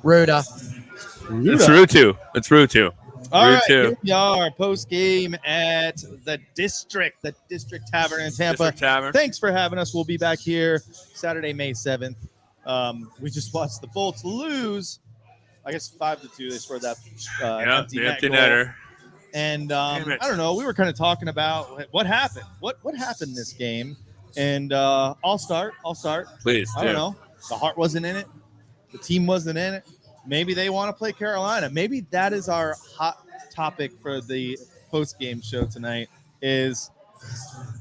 Ruda. It's Rutu. It's Rutu. All right, here we are, post game at the District Tavern in Tampa. District Tavern. Thanks for having us. We'll be back here Saturday, May 7th. We just watched the Bolts lose, I guess 5-2. They scored that empty netter. And I don't know. We were kind of talking about what happened. What happened this game? And I'll start. Please. I don't know. The heart wasn't in it. The team wasn't in it. Maybe they want to play Carolina. Maybe that is our hot topic for the post-game show tonight is,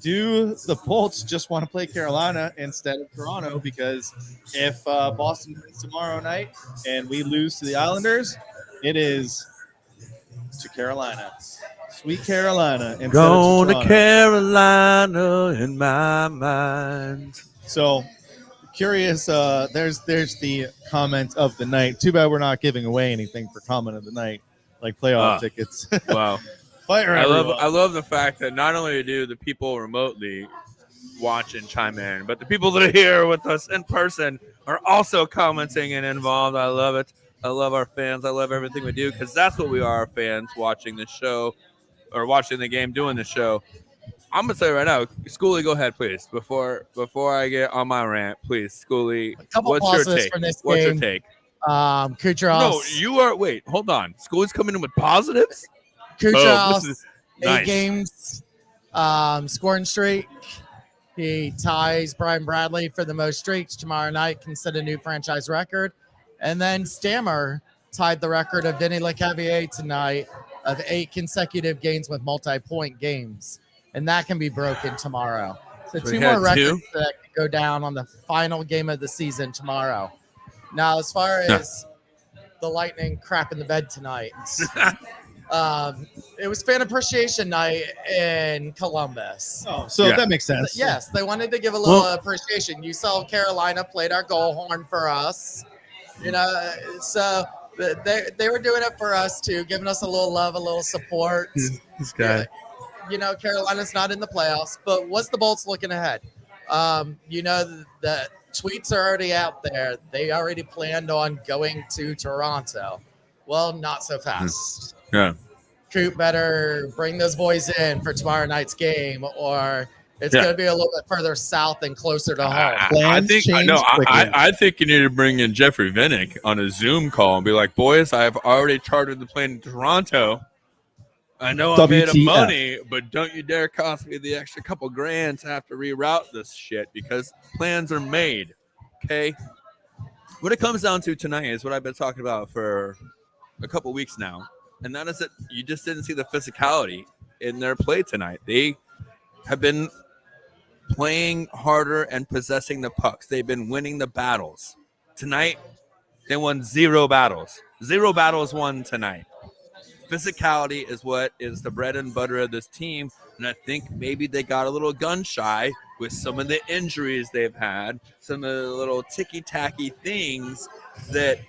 do the Bolts just want to play Carolina instead of Toronto? Because if Boston wins tomorrow night and we lose to the Islanders, it is to Carolina. Sweet Carolina. Going to Carolina in my mind. So curious, there's the comment of the night. Too bad we're not giving away anything for comment of the night, like playoff tickets. Wow. I love the fact that not only do the people remotely watch and chime in, but the people that are here with us in person are also commenting and involved. I love it. I love our fans. I love everything we do, because that's what we are, fans, watching the show or watching the game, doing the show. I'm going to say right now, Schoolie, go ahead, please. Before I get on my rant, please, Schoolie, what's your take? What's your take? Kucherov. No, you are – wait, hold on. Schoolie's coming in with positives? Kucherov, nice. 8 games, scoring streak. He ties Brian Bradley for the most streaks tomorrow night, can set a new franchise record. And then Stammer tied the record of Vinny Lecavalier tonight of 8 consecutive games with multi-point games. And that can be broken tomorrow. So 2 more records that can go down on the final game of the season tomorrow. Now, as far as the Lightning crap in the bed tonight, it was fan appreciation night in Columbus. Oh, so that makes sense. Yes, they wanted to give a little appreciation. You saw Carolina played our goal horn for us. You know, so they were doing it for us too, giving us a little love, a little support. This guy. You know, Carolina's not in the playoffs, but what's the Bolts looking ahead? You know, the tweets are already out there. They already planned on going to Toronto. Well, not so fast. Yeah. Coop better bring those boys in for tomorrow night's game, or it's going to be a little bit further south and closer to home. I think you need to bring in Jeffrey Vinnick on a Zoom call and be like, boys, I've already chartered the plane to Toronto. I know I made money, but don't you dare cost me the extra couple grand to have to reroute this shit, because plans are made. Okay? What it comes down to tonight is what I've been talking about for a couple weeks now, and that is that you just didn't see the physicality in their play tonight. They have been playing harder and possessing the pucks. They've been winning the battles. Tonight, they won 0 battles. 0 battles won tonight. Physicality is what is the bread and butter of this team, and I think maybe they got a little gun shy with some of the injuries they've had, some of the little ticky-tacky things that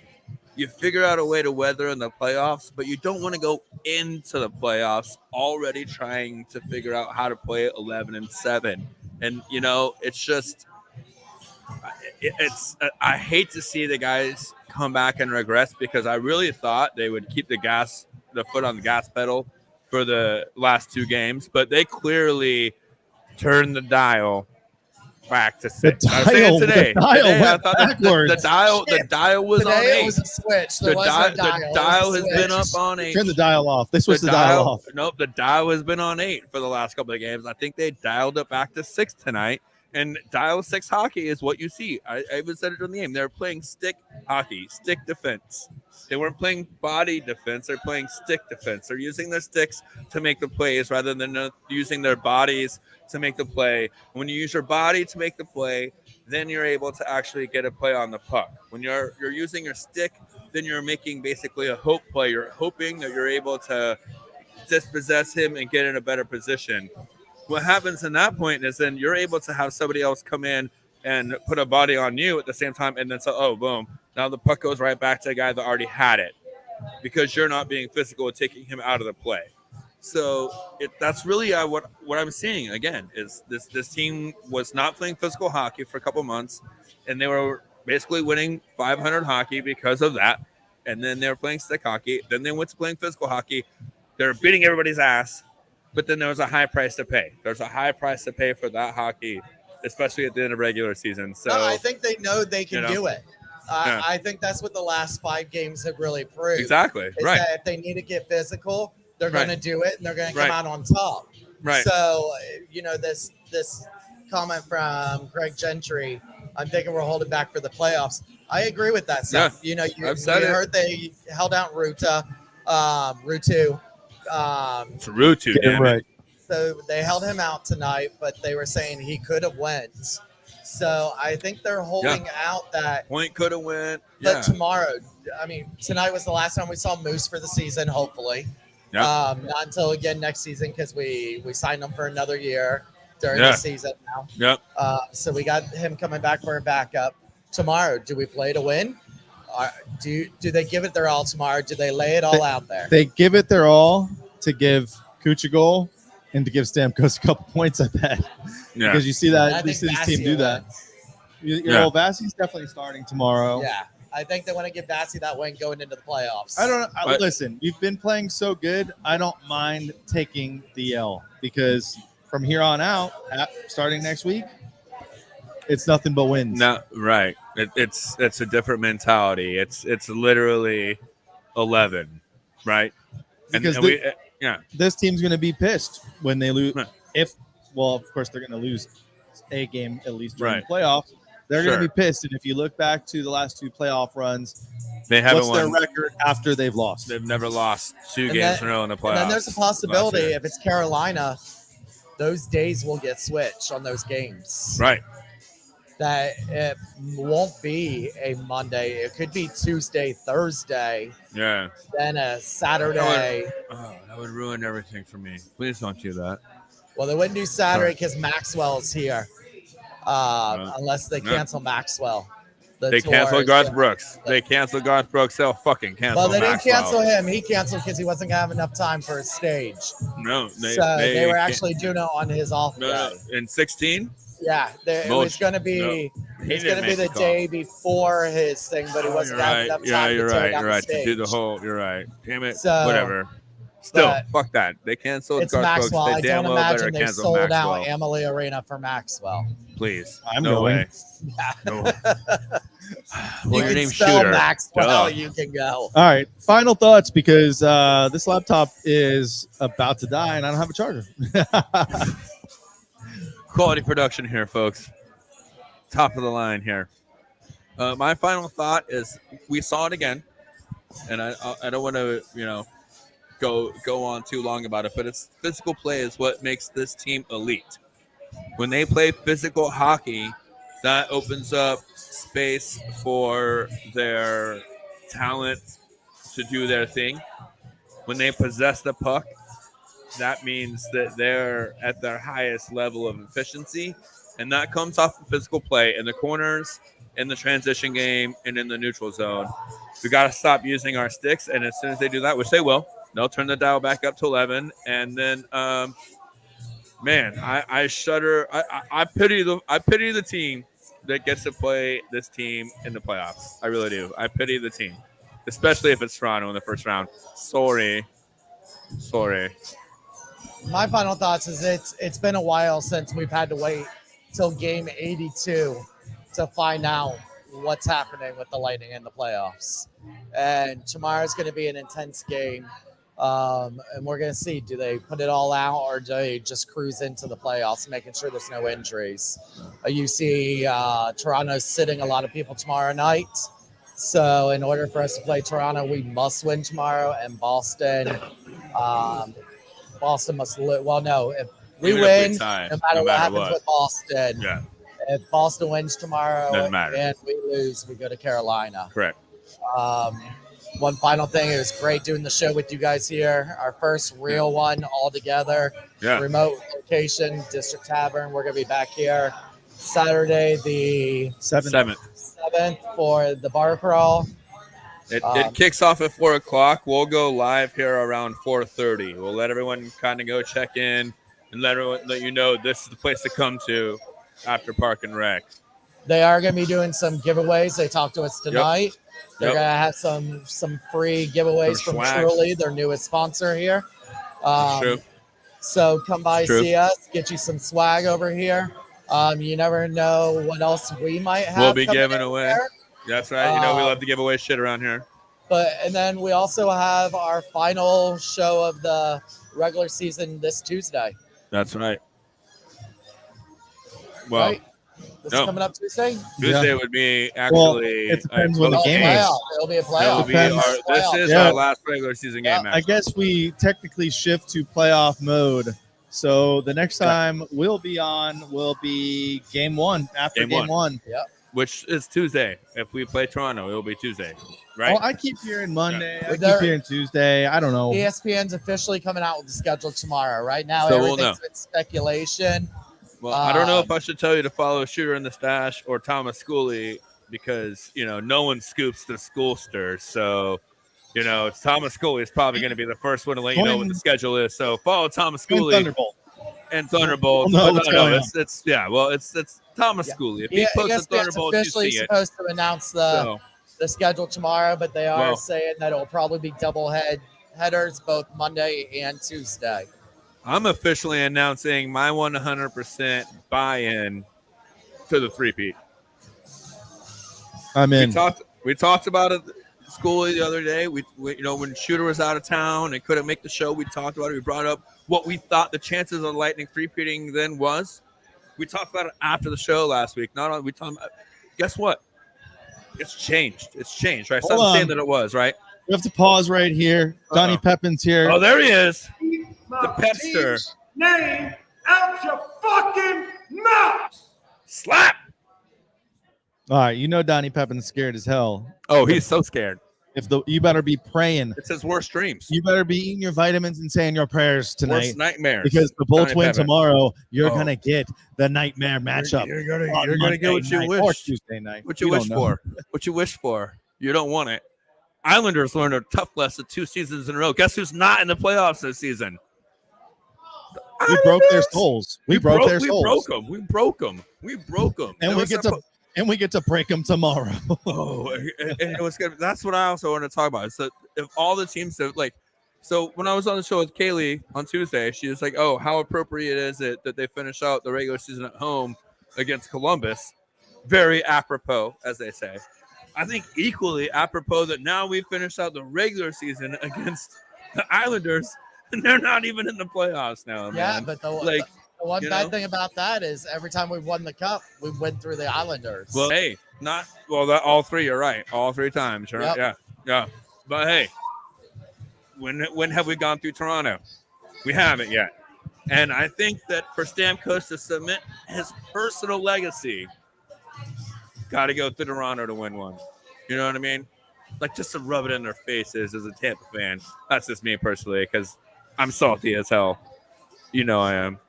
you figure out a way to weather in the playoffs, but you don't want to go into the playoffs already trying to figure out how to play 11-7. And, you know, it's just I hate to see the guys come back and regress, because I really thought they would keep the foot on the gas pedal for the last 2 games, but they clearly turned the dial back to 6. I was saying today. The dial was on 8. It was a switch. The dial has been up on 8. Turn the dial off. They switched the dial off. Nope, the dial has been on 8 for the last couple of games. I think they dialed it back to 6 tonight. And dial 6 hockey is what you see. I even said it in the game. They're playing stick hockey, stick defense. They weren't playing body defense. They're playing stick defense. They're using their sticks to make the plays rather than using their bodies to make the play. When you use your body to make the play, then you're able to actually get a play on the puck. When you're using your stick, then you're making basically a hope play. You're hoping that you're able to dispossess him and get in a better position. What happens in that point is then you're able to have somebody else come in and put a body on you at the same time, and then so, oh, boom. Now the puck goes right back to the guy that already had it, because you're not being physical and taking him out of the play. So that's really what I'm seeing, again, is this team was not playing physical hockey for a couple months, and they were basically winning .500 hockey because of that. and then they were playing stick hockey. Then they went to playing physical hockey. They were beating everybody's ass, but then there was a high price to pay. There's a high price to pay for that hockey, especially at the end of regular season. So no, I think they know they can do it. Yeah. I think that's what the last 5 games have really proved. Exactly. Is Right. that if they need to get physical, they're going to do it, and they're going to come Right. out on top. Right. So, this comment from Greg Gentry, I'm thinking we're holding back for the playoffs. I agree with that stuff. Yeah, You I've said it. heard they held out Ruta, Rutu. It's Rutu, damn it. So they held him out tonight, but they were saying he could have went. So I think they're holding out that point could have went. But tomorrow, I mean, tonight was the last time we saw Moose for the season, hopefully. Not until again next season, because we signed him for another year during the season now. So we got him coming back for a backup. Tomorrow, do we play to win? Do they give it their all tomorrow? Do they lay it all out there? They give it their all to give Kuch a goal and to give Stamkos a couple points, I bet. Yeah. Because you see that this team do that. Vasi's definitely starting tomorrow. Yeah. I think they want to give Bassey that win going into the playoffs. I don't know. Listen, we've been playing so good. I don't mind taking the L because from here on out, starting next week, it's nothing but wins. No, right. It's a different mentality. It's literally 11, right? Because this team's going to be pissed when they lose. Of course, they're going to lose a game at least during the playoffs. They're going to be pissed. And if you look back to the last 2 playoff runs, they haven't what's their record after they've lost? They've never lost 2 games in a row in the playoffs. And then there's a possibility if it's Carolina, those days will get switched on those games. Right. That it won't be a Monday. It could be Tuesday, Thursday. Yeah. Then a Saturday. That would ruin everything for me. Please don't do that. Well, they wouldn't do Saturday because Maxwell's here. Unless they cancel Maxwell. They canceled Garth Brooks. They canceled Garth Brooks. They'll fucking cancel Well, they didn't Maxwell. cancel him. He canceled because he wasn't going to have enough time for his stage. No. They were actually doing it on his off day. In 16? Yeah. It was going to be the day before his thing, but he wasn't going to have enough time you're to right. take out You're right. the stage. To do the whole, you're right. Damn it. So, whatever. Still, fuck that. They canceled it's Garth Maxwell. Brooks. They I damn don't well imagine better they cancel sold Maxwell. out Amalie Arena for Maxwell. Please. I'm no going. way. No way. You can name spell Shooter. Maxwell. Duh. You can go. All right. Final thoughts because this laptop is about to die and I don't have a charger. Quality production here, folks. Top of the line here. My final thought is we saw it again, and I don't want to go on too long about it, but it's physical play is what makes this team elite. When they play physical hockey, that opens up space for their talent to do their thing. When they possess the puck, that means that they're at their highest level of efficiency, and that comes off of physical play in the corners, in the transition game, and in the neutral zone. We got to stop using our sticks, and as soon as they do that, which they will, they'll turn the dial back up to 11, and then, I shudder. I pity the team that gets to play this team in the playoffs. I really do. I pity the team, especially if it's Toronto in the first round. Sorry. My final thoughts is it's been a while since we've had to wait till game 82 to find out what's happening with the Lightning in the playoffs. And tomorrow's going to be an intense game. And we're going to see, do they put it all out or do they just cruise into the playoffs, making sure there's no injuries? You see Toronto's sitting a lot of people tomorrow night. So in order for us to play Toronto, we must win tomorrow. And Boston must lose. Well, no, if we win, no matter what happens with Boston, if Boston wins tomorrow and we lose, we go to Carolina. Correct. One final thing, it was great doing the show with you guys here. Our first real one all together. Remote location, District Tavern. We're going to be back here Saturday the 7th for the bar crawl. It kicks off at 4 o'clock. We'll go live here around 4:30. We'll let everyone kind of go check in and let you know this is the place to come to after Park and Rec. They are going to be doing some giveaways. They talked to us tonight. They're going to have some free giveaways from Truly, their newest sponsor here. So come by, see us, get you some swag over here. You never know what else we might have. We'll be giving away. That's right. We love to give away shit around here. And then we also have our final show of the regular season this Tuesday. That's right. Well, This is coming up Tuesday? Tuesday would be actually. It depends when the game is. It'll be a playoff. This is our last regular season game. I guess we technically shift to playoff mode. So the next time we'll be on will be game one after game one. Yep. Which is Tuesday. If we play Toronto, it'll be Tuesday, right? Oh, I keep hearing Monday. I keep hearing Tuesday. I don't know. ESPN's officially coming out with the schedule tomorrow. Right now, everything's been speculation. Well, I don't know if I should tell you to follow Shooter in the Stash or Thomas Schooley because, no one scoops the Schoolster. So, Thomas Schooley is probably going to be the first one to let you know what the schedule is. So follow Thomas Schooley. And Thunderbolt. It's Thomas Schooley. If he posts a Thunderbolt, you see it. Supposed to announce the schedule tomorrow, but they are saying that it will probably be double headers both Monday and Tuesday. I'm officially announcing my 100% buy-in to the three-peat. I'm in. We talked about it at school the other day. We when Shooter was out of town and couldn't make the show, we talked about it. We brought up what we thought the chances of Lightning three-peating then was. We talked about it after the show last week. Guess what? It's changed. Right? Stop saying that it was, right? We have to pause right here. Donnie Pepin's here. Oh, there he is. The Pepster. Name out your fucking mouth. Slap. All right, Donnie Pepin's scared as hell. Oh, he's so scared. You better be praying. It's his worst dreams. You better be eating your vitamins and saying your prayers tonight. Worst nightmares. Because the Bolts win tomorrow. You're gonna get the nightmare matchup. You're gonna get what you wish. Tuesday night. What you wish for. What you wish for. You don't want it. Islanders learned a tough lesson 2 seasons in a row. Guess who's not in the playoffs this season? We broke their souls. We broke their souls. We broke them. And we get to break them tomorrow. It was good. That's what I also want to talk about. So if all the teams that so when I was on the show with Kaylee on Tuesday, she was like, "Oh, how appropriate is it that they finish out the regular season at home against Columbus?" Very apropos, as they say. I think equally apropos that now we finished out the regular season against the Islanders, and they're not even in the playoffs now. Yeah, man. But the one bad thing about that is every time we've won the cup, we went through the Islanders. Well, hey, all three. You're right. All 3 times. Right? Yep. Yeah. But hey, when have we gone through Toronto? We haven't yet. And I think that for Stamkos to submit his personal legacy, got to go to Toronto to win one. You know what I mean? Like just to rub it in their faces as a Tampa fan. That's just me personally because I'm salty as hell. I am.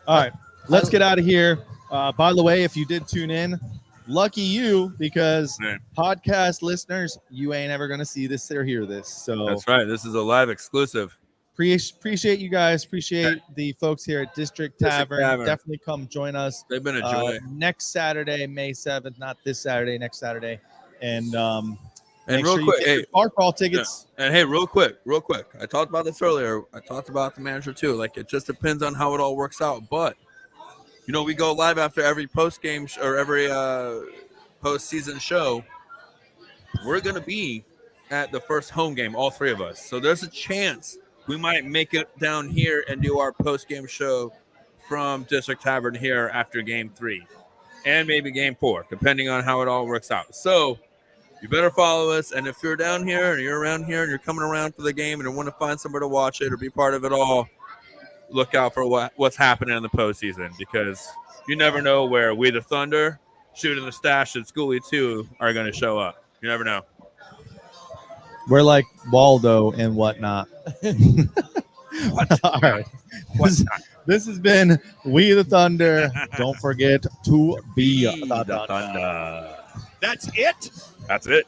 All right, let's get out of here. By the way, if you did tune in, lucky you because podcast listeners, you ain't ever going to see this or hear this. So that's right. This is a live exclusive. Appreciate you guys. Appreciate the folks here at District Tavern. Definitely come join us. They've been a joy. Next Saturday, May 7th, not this Saturday, next Saturday. And real quick, bar crawl tickets. Yeah. And hey, real quick. I talked about this earlier. I talked about the manager too. Like it just depends on how it all works out. But we go live after every post game or every postseason show. We're gonna be at the first home game, all 3 of us. So there's a chance we might make it down here and do our post game show from District Tavern here after game 3 and maybe game 4, depending on how it all works out. So you better follow us. And if you're down here and you're around here and you're coming around for the game and you want to find somewhere to watch it or be part of it all, look out for what's happening in the postseason because you never know where We the Thunder, Shooting the Stash, and Schoolie 2 are going to show up. You never know. We're like Waldo and whatnot. All right. This has been We the Thunder. Don't forget to be the Thunder. That's it? That's it.